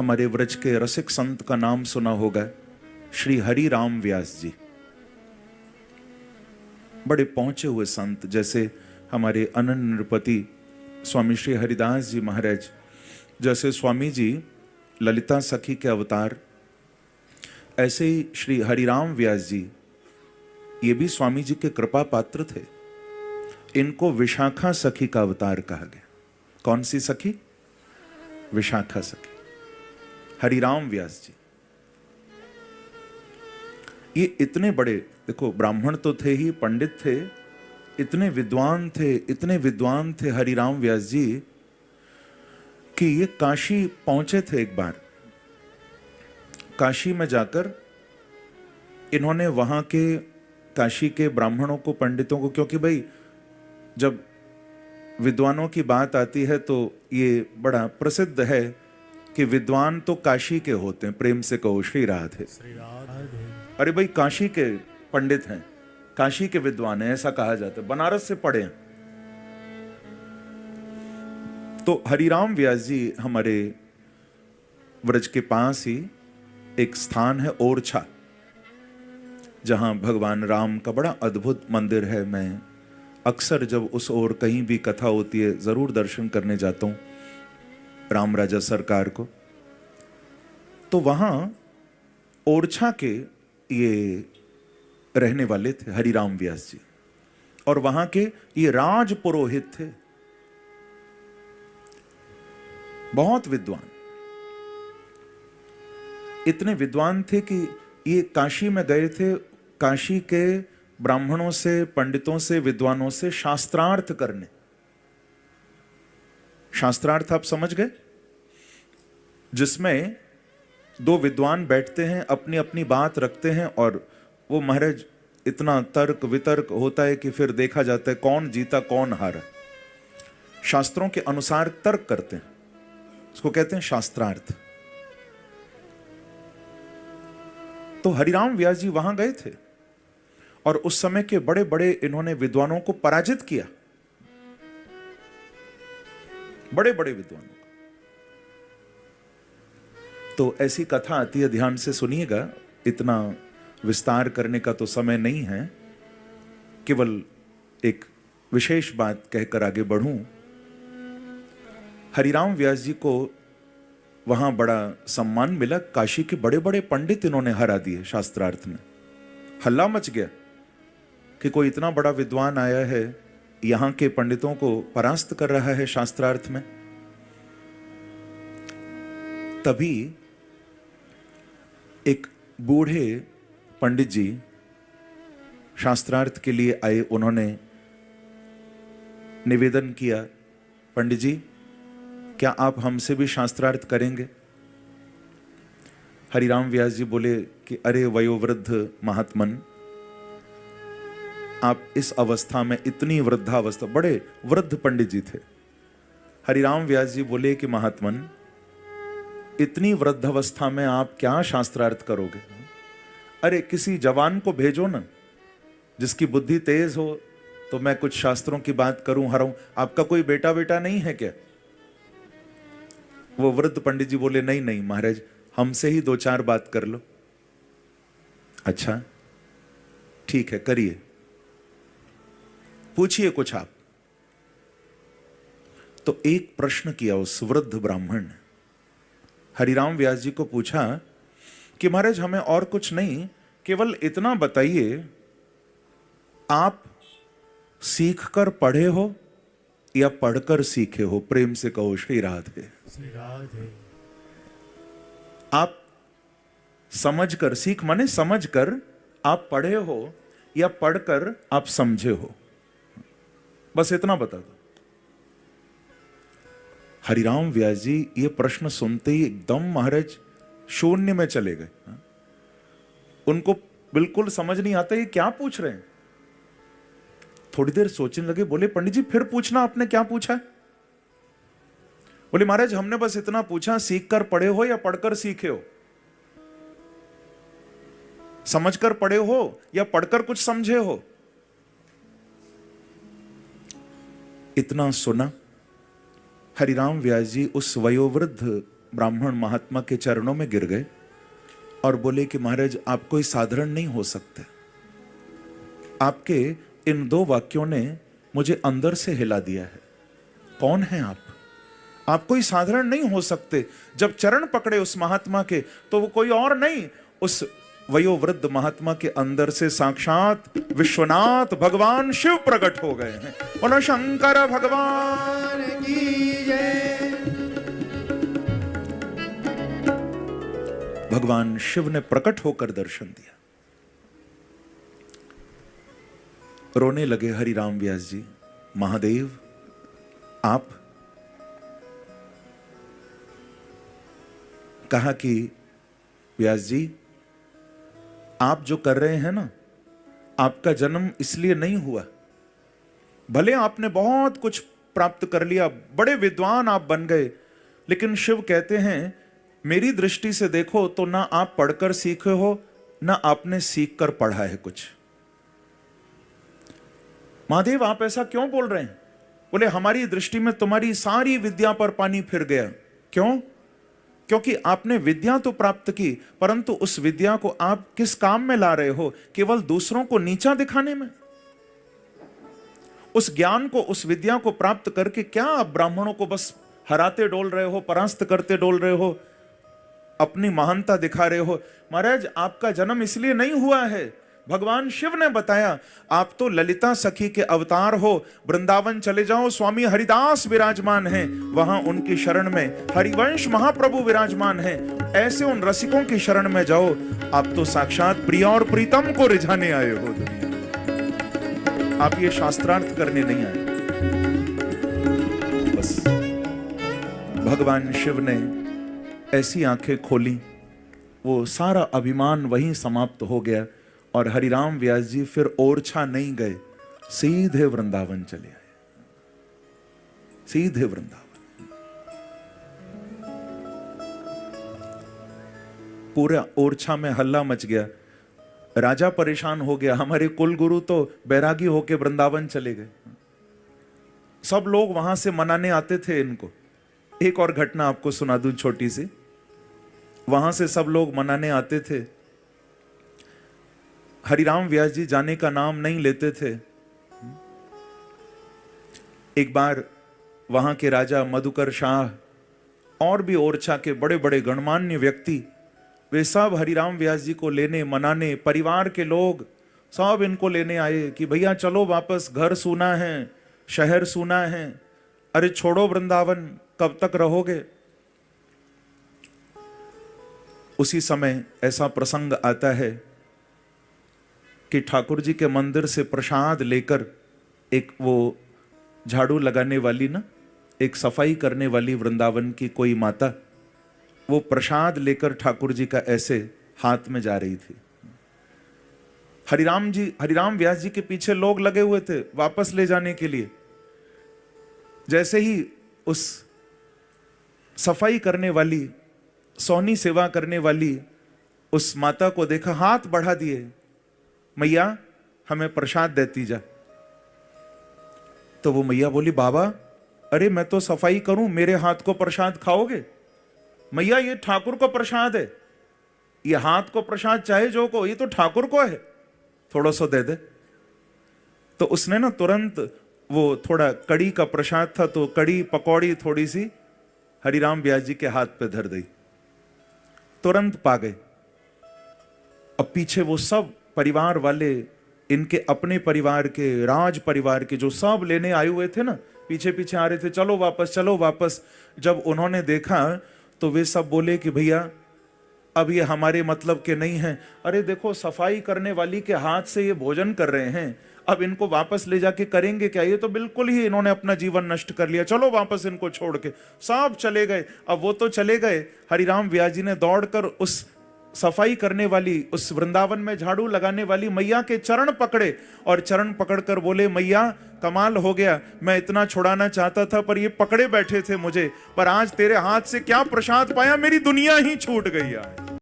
हमारे व्रज के रसिक संत का नाम सुना होगा, श्री हरि राम व्यास जी। बड़े पहुंचे हुए संत, जैसे हमारे अनन्य नृपति स्वामी श्री हरिदास जी महाराज, जैसे स्वामी जी ललिता सखी के अवतार, ऐसे ही श्री हरिराम व्यास जी, ये भी स्वामी जी के कृपा पात्र थे। इनको विशाखा सखी का अवतार कहा गया। कौन सी सखी? विशाखा सखी, हरिराम व्यास जी। ये इतने बड़े, देखो ब्राह्मण तो थे ही, पंडित थे, इतने विद्वान थे हरिराम व्यास जी कि ये काशी पहुंचे थे। एक बार काशी में जाकर इन्होंने वहां के काशी के ब्राह्मणों को, पंडितों को, क्योंकि भाई जब विद्वानों की बात आती है तो ये बड़ा प्रसिद्ध है कि विद्वान तो काशी के होते हैं। प्रेम से कहो श्री राधे। अरे भाई काशी के पंडित हैं, काशी के विद्वान हैं, ऐसा कहा जाता है, बनारस से पढ़े हैं। तो हरिराम व्यास जी हमारे व्रज के पास ही एक स्थान है ओरछा, जहां भगवान राम का बड़ा अद्भुत मंदिर है। मैं अक्सर जब उस ओर कहीं भी कथा होती है जरूर दर्शन करने जाता हूं, राम राजा सरकार को। तो वहां ओरछा के ये रहने वाले थे हरिराम व्यास जी, और वहां के ये राज पुरोहित थे, बहुत विद्वान। इतने विद्वान थे कि ये काशी में गए थे, काशी के ब्राह्मणों से, पंडितों से, विद्वानों से शास्त्रार्थ करने। शास्त्रार्थ आप समझ गए? जिसमें दो विद्वान बैठते हैं, अपनी अपनी बात रखते हैं, और वो महाराज इतना तर्क वितर्क होता है कि फिर देखा जाता है कौन जीता कौन हारा। शास्त्रों के अनुसार तर्क करते हैं, इसको कहते हैं शास्त्रार्थ। तो हरिराम व्यास जी वहां गए थे और उस समय के बड़े बड़े इन्होंने विद्वानों को पराजित किया, बड़े बड़े विद्वानों को। तो ऐसी कथा आती है, ध्यान से सुनिएगा, इतना विस्तार करने का तो समय नहीं है, केवल एक विशेष बात कहकर आगे बढ़ूं। हरिराम व्यास जी को वहां बड़ा सम्मान मिला, काशी के बड़े बड़े पंडित इन्होंने हरा दिए शास्त्रार्थ में। हल्ला मच गया कि कोई इतना बड़ा विद्वान आया है, यहां के पंडितों को परास्त कर रहा है शास्त्रार्थ में। तभी एक बूढ़े पंडित जी शास्त्रार्थ के लिए आए। उन्होंने निवेदन किया, पंडित जी क्या आप हमसे भी शास्त्रार्थ करेंगे? हरिराम व्यास जी बोले कि अरे वयोवृद्ध महात्मन, आप इस अवस्था में, इतनी वृद्धावस्था, बड़े वृद्ध पंडित जी थे। हरिराम व्यास जी बोले कि महात्मन, इतनी वृद्धावस्था में आप क्या शास्त्रार्थ करोगे? अरे किसी जवान को भेजो ना, जिसकी बुद्धि तेज हो, तो मैं कुछ शास्त्रों की बात करूं, हराऊं। आपका कोई बेटा बेटा नहीं है क्या? वो वृद्ध पंडित जी बोले नहीं नहीं महाराज, हमसे ही दो चार बात कर लो। अच्छा ठीक है, करिए, पूछिए कुछ आप। तो एक प्रश्न किया उस वृद्ध ब्राह्मण ने, हरिराम व्यास जी को पूछा कि महाराज हमें और कुछ नहीं, केवल इतना बताइए, आप सीख कर पढ़े हो या पढ़कर सीखे हो? प्रेम से कहो श्री राधे। आप समझकर, सीख माने समझकर, आप पढ़े हो या पढ़कर आप समझे हो? बस इतना बता दो। हरिराम व्यास जी ये प्रश्न सुनते ही एकदम महाराज शून्य में चले गए। उनको बिल्कुल समझ नहीं आता ये क्या पूछ रहे हैं। थोड़ी देर सोचने लगे, बोले पंडित जी फिर पूछना, आपने क्या पूछा? बोले महाराज हमने बस इतना पूछा, सीख कर पढ़े हो या पढ़कर सीखे हो? समझकर पढ़े हो या पढ़कर कुछ समझे हो? इतना सुना, हरिराम व्यास जी उस वयोवृद्ध ब्राह्मण महात्मा के चरणों में गिर गए और बोले कि महाराज आप कोई साधारण नहीं हो सकते। आपके इन 2 वाक्यों ने मुझे अंदर से हिला दिया है। कौन है आप कोई साधारण नहीं हो सकते। जब चरण पकड़े उस महात्मा के तो वो कोई और नहीं, उस वयोवृद्ध महात्मा के अंदर से साक्षात विश्वनाथ भगवान शिव प्रकट हो गए हैं। बोलो शंकर भगवान की जय। भगवान शिव ने प्रकट होकर दर्शन दिया। रोने लगे हरिराम व्यास जी। महादेव आप? कहा कि व्यास जी आप जो कर रहे हैं ना, आपका जन्म इसलिए नहीं हुआ। भले आपने बहुत कुछ प्राप्त कर लिया, बड़े विद्वान आप बन गए, लेकिन शिव कहते हैं मेरी दृष्टि से देखो तो ना आप पढ़कर सीखे हो, ना आपने सीख कर पढ़ा है कुछ। महादेव आप ऐसा क्यों बोल रहे हैं? बोले हमारी दृष्टि में तुम्हारी सारी विद्या पर पानी फिर गया। क्यों? क्योंकि आपने विद्या तो प्राप्त की, परंतु उस विद्या को आप किस काम में ला रहे हो? केवल दूसरों को नीचा दिखाने में। उस ज्ञान को, उस विद्या को प्राप्त करके क्या आप ब्राह्मणों को बस हराते डोल रहे हो, परास्त करते डोल रहे हो, अपनी महानता दिखा रहे हो? महाराज आपका जन्म इसलिए नहीं हुआ है। भगवान शिव ने बताया आप तो ललिता सखी के अवतार हो। वृंदावन चले जाओ, स्वामी हरिदास विराजमान हैं, वहां उनकी शरण में हरिवंश महाप्रभु विराजमान हैं। ऐसे उन रसिकों की शरण में जाओ। आप तो साक्षात प्रिय और प्रीतम को रिझाने आए हो दुनिया। आप ये शास्त्रार्थ करने नहीं आए। बस भगवान शिव ने ऐसी आंखें खोली, वो सारा अभिमान वहीं समाप्त हो गया और हरिराम व्यास जी फिर ओरछा नहीं गए, सीधे वृंदावन चले आए। सीधे वृंदावन। पूरा ओरछा में हल्ला मच गया। राजा परेशान हो गया, हमारे कुल गुरु तो बैरागी होके वृंदावन चले गए। सब लोग वहां से मनाने आते थे इनको। एक और घटना आपको सुना दूं छोटी सी। वहां से सब लोग मनाने आते थे। हरिराम व्यास जी जाने का नाम नहीं लेते थे। एक बार वहां के राजा मधुकर शाह और भी ओरछा के बड़े बड़े गणमान्य व्यक्ति, वे सब हरिराम व्यास जी को लेने, मनाने, परिवार के लोग सब इनको लेने आए कि भैया चलो वापस, घर सूना है, शहर सूना है, अरे छोड़ो वृंदावन, कब तक रहोगे? उसी समय ऐसा प्रसंग आता है कि ठाकुर जी के मंदिर से प्रसाद लेकर एक वो झाड़ू लगाने वाली ना, एक सफाई करने वाली वृंदावन की कोई माता, वो प्रसाद लेकर ठाकुर जी का ऐसे हाथ में जा रही थी। हरिराम व्यास जी के पीछे लोग लगे हुए थे वापस ले जाने के लिए। जैसे ही उस सफाई करने वाली, सोनी सेवा करने वाली उस माता को देखा, हाथ बढ़ा दिए, मैया हमें प्रसाद देती जा। तो वो मैया बोली, बाबा अरे मैं तो सफाई करूं, मेरे हाथ को प्रसाद खाओगे? मैया ये ठाकुर को प्रसाद है, ये हाथ को प्रसाद चाहे जो को, ये तो ठाकुर को है, थोड़ा सा दे दे। तो उसने ना तुरंत, वो थोड़ा कड़ी का प्रसाद था तो कड़ी पकौड़ी थोड़ी सी हरिराम व्यास जी के हाथ पे धर दी, तुरंत पा गए। अब पीछे वो सब परिवार वाले, इनके अपने परिवार के, राज परिवार के, जो सब लेने आए हुए थे ना, पीछे पीछे आ रहे थे, चलो वापस चलो वापस। जब उन्होंने देखा तो वे सब बोले कि भैया अब ये हमारे मतलब के नहीं हैं। अरे देखो सफाई करने वाली के हाथ से ये भोजन कर रहे हैं, अब इनको वापस ले जाके करेंगे क्या? ये तो बिल्कुल ही इन्होंने अपना जीवन नष्ट कर लिया, चलो वापस इनको छोड़ के। सब चले गए। अब वो तो चले गए, हरिराम व्यास जी ने दौड़कर उस सफाई करने वाली, उस वृंदावन में झाड़ू लगाने वाली मैया के चरण पकड़े और चरण पकड़कर बोले, मैया कमाल हो गया, मैं इतना छुड़ाना चाहता था पर ये पकड़े बैठे थे मुझे, पर आज तेरे हाथ से क्या प्रसाद पाया, मेरी दुनिया ही छूट गई आज।